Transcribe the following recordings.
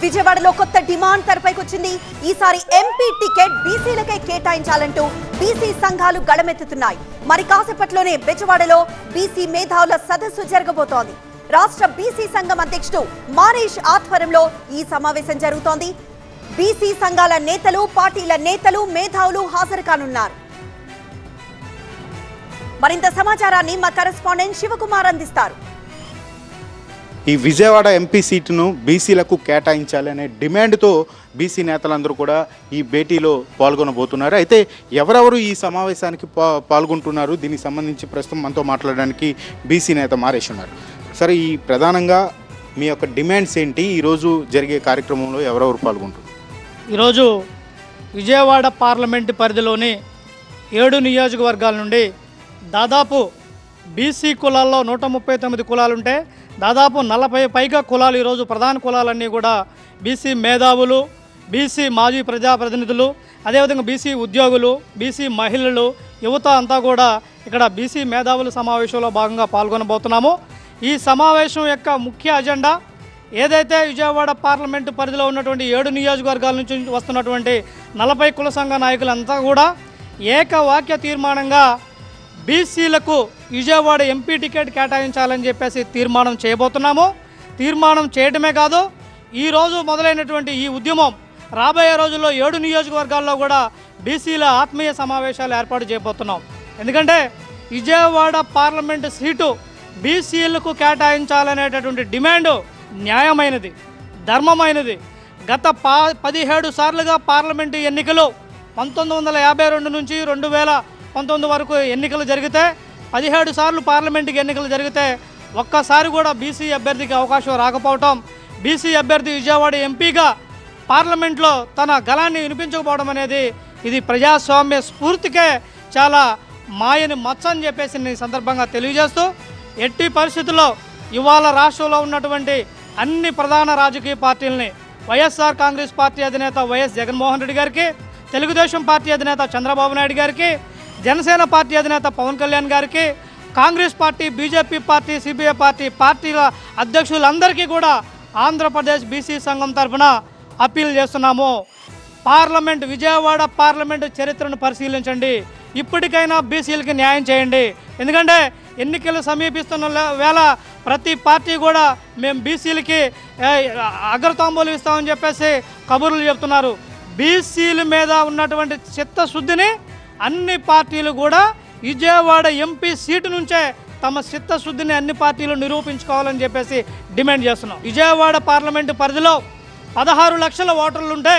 విజయవాడలో కొత్త డిమాండ్ తెరపైకి వచ్చింది. ఈసారి ఎంపీ టికెట్ బీసీలకే కేటాయించాలంటూ బీసీ సంఘాలు గళమెత్తుతున్నాయి. మరి కాసేపట్లోనే బెజవాడలో బీసీ మేధావుల సదస్సు జరగబోతోంది. రాష్ట్ర బీసీ సంఘం అధ్యక్షుడు మానేష్ ఆధ్వర్యంలో ఈ సమావేశం జరుగుతోంది. బీసీ సంఘాల నేతలు, పార్టీల నేతలు, మేధావులు హాజరు కానున్నారు. మరింత సమాచారాన్ని మా కరెస్పాండెంట్ శివకుమార్ అందిస్తారు. ఈ విజయవాడ ఎంపీ సీటును బీసీలకు కేటాయించాలనే డిమాండ్తో బీసీ నేతలందరూ కూడా ఈ భేటీలో పాల్గొనబోతున్నారు. అయితే ఎవరెవరు ఈ సమావేశానికి పాల్గొంటున్నారు, దీనికి సంబంధించి ప్రస్తుతం మనతో మాట్లాడడానికి బీసీ నేత మారేష్ ఉన్నారు. సరే, ఈ ప్రధానంగా మీ యొక్క డిమాండ్స్ ఏంటి? ఈరోజు జరిగే కార్యక్రమంలో ఎవరెవరు పాల్గొంటున్నారు? ఈరోజు విజయవాడ పార్లమెంటు పరిధిలోని 7 నియోజకవర్గాల నుండి దాదాపు బీసీ కులాల్లో 139 కులాలుంటే దాదాపు 40 పైగా కులాలు ఈరోజు ప్రధాన కులాలన్నీ కూడా బీసీ మేధావులు, బీసీ మాజీ ప్రజాప్రతినిధులు, అదేవిధంగా బీసీ ఉద్యోగులు, బీసీ మహిళలు, యువత అంతా కూడా ఇక్కడ బీసీ మేధావుల సమావేశంలో భాగంగా పాల్గొనబోతున్నాము. ఈ సమావేశం యొక్క ముఖ్య అజెండా ఏదైతే విజయవాడ పార్లమెంటు పరిధిలో ఉన్నటువంటి 7 నియోజకవర్గాల నుంచి వస్తున్నటువంటి 40 కుల సంఘ నాయకులంతా కూడా ఏకవాక్య తీర్మానంగా బీసీలకు విజయవాడ ఎంపీ టికెట్ కేటాయించాలని చెప్పేసి తీర్మానం చేయబోతున్నాము. తీర్మానం చేయడమే కాదు, ఈరోజు మొదలైనటువంటి ఈ ఉద్యమం రాబోయే రోజుల్లో 7 నియోజకవర్గాల్లో కూడా బీసీల ఆత్మీయ సమావేశాలు ఏర్పాటు చేయబోతున్నాం. ఎందుకంటే విజయవాడ పార్లమెంటు సీటు బీసీలకు కేటాయించాలనేటటువంటి డిమాండు న్యాయమైనది, ధర్మమైనది. గత 17 సార్లుగా పార్లమెంటు ఎన్నికలు 1952 నుంచి 2019 వరకు ఎన్నికలు జరిగితే 17 సార్లు పార్లమెంటుకి ఎన్నికలు జరిగితే ఒక్కసారి కూడా బీసీ అభ్యర్థికి అవకాశం రాకపోవటం, బీసీ అభ్యర్థి విజయవాడ ఎంపీగా పార్లమెంట్లో తన గళాన్ని వినిపించకపోవడం అనేది ఇది ప్రజాస్వామ్య స్ఫూర్తికే చాలా మాయని మచ్చ అని చెప్పేసి ఈ సందర్భంగా తెలియజేస్తూ, ఎట్టి పరిస్థితుల్లో ఇవాళ రాష్ట్రంలో ఉన్నటువంటి అన్ని ప్రధాన రాజకీయ పార్టీలని వైఎస్ఆర్ కాంగ్రెస్ పార్టీ అధినేత వైఎస్ జగన్మోహన్ రెడ్డి గారికి, తెలుగుదేశం పార్టీ అధినేత చంద్రబాబు నాయుడు గారికి, జనసేన పార్టీ అధినేత పవన్ కళ్యాణ్ గారికి, Congress party, BJP party, CPI పార్టీల అధ్యక్షులందరికీ కూడా ఆంధ్రప్రదేశ్ బీసీ సంఘం తరఫున అప్పీల్ చేస్తున్నాము. విజయవాడ పార్లమెంటు చరిత్రను పరిశీలించండి. ఇప్పటికైనా బీసీలకి న్యాయం చేయండి. ఎందుకంటే ఎన్నికలు సమీపిస్తున్న వేళ ప్రతి పార్టీ కూడా మేము బీసీలకి అగ్రతాంబూలు ఇస్తామని చెప్పేసి కబుర్లు చెప్తున్నారు. బీసీల మీద ఉన్నటువంటి చిత్తశుద్ధిని అన్ని పార్టీలు కూడా విజయవాడ ఎంపీ సీటు నుంచే తమ చిత్తశుద్ధిని అన్ని పార్టీలు నిరూపించుకోవాలని చెప్పేసి డిమాండ్ చేస్తున్నాం. విజయవాడ పార్లమెంటు పరిధిలో 16 లక్షల ఓటర్లుంటే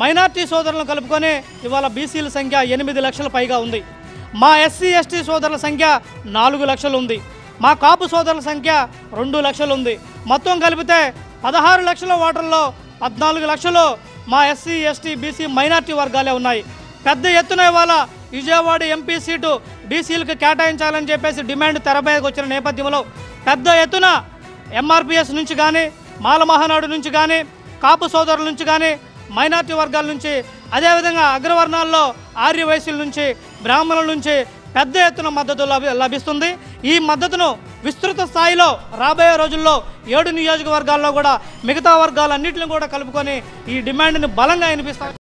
మైనార్టీ సోదరులను కలుపుకొని ఇవాళ బీసీల సంఖ్య 8 లక్షల పైగా ఉంది. మా ఎస్సీ ఎస్టీ సోదరుల సంఖ్య 4 లక్షలు ఉంది. మా కాపు సోదరుల సంఖ్య 2 లక్షలు ఉంది. మొత్తం కలిపితే 16 లక్షల ఓటర్లో 14 లక్షలు మా ఎస్సీ ఎస్టీ బీసీ మైనార్టీ వర్గాలే ఉన్నాయి. పెద్ద ఎత్తున ఇవాళ విజయవాడ ఎంపీ సీటు బీసీలకు కేటాయించాలని చెప్పేసి డిమాండ్ తెరపైకి వచ్చిన నేపథ్యంలో పెద్ద ఎత్తున ఎంఆర్పిఎస్ నుంచి కానీ, మాల మహానాడు నుంచి కానీ, కాపు సోదరుల నుంచి కానీ, మైనార్టీ వర్గాల నుంచి, అదేవిధంగా అగ్రవర్ణాల్లో ఆర్య వైశ్యుల నుంచి, బ్రాహ్మణుల నుంచి పెద్ద ఎత్తున మద్దతు లభిస్తుంది. ఈ మద్దతును విస్తృత స్థాయిలో రాబోయే రోజుల్లో 7 నియోజకవర్గాల్లో కూడా మిగతా వర్గాలన్నింటిని కూడా కలుపుకొని ఈ డిమాండ్ని బలంగా వినిపిస్తాం.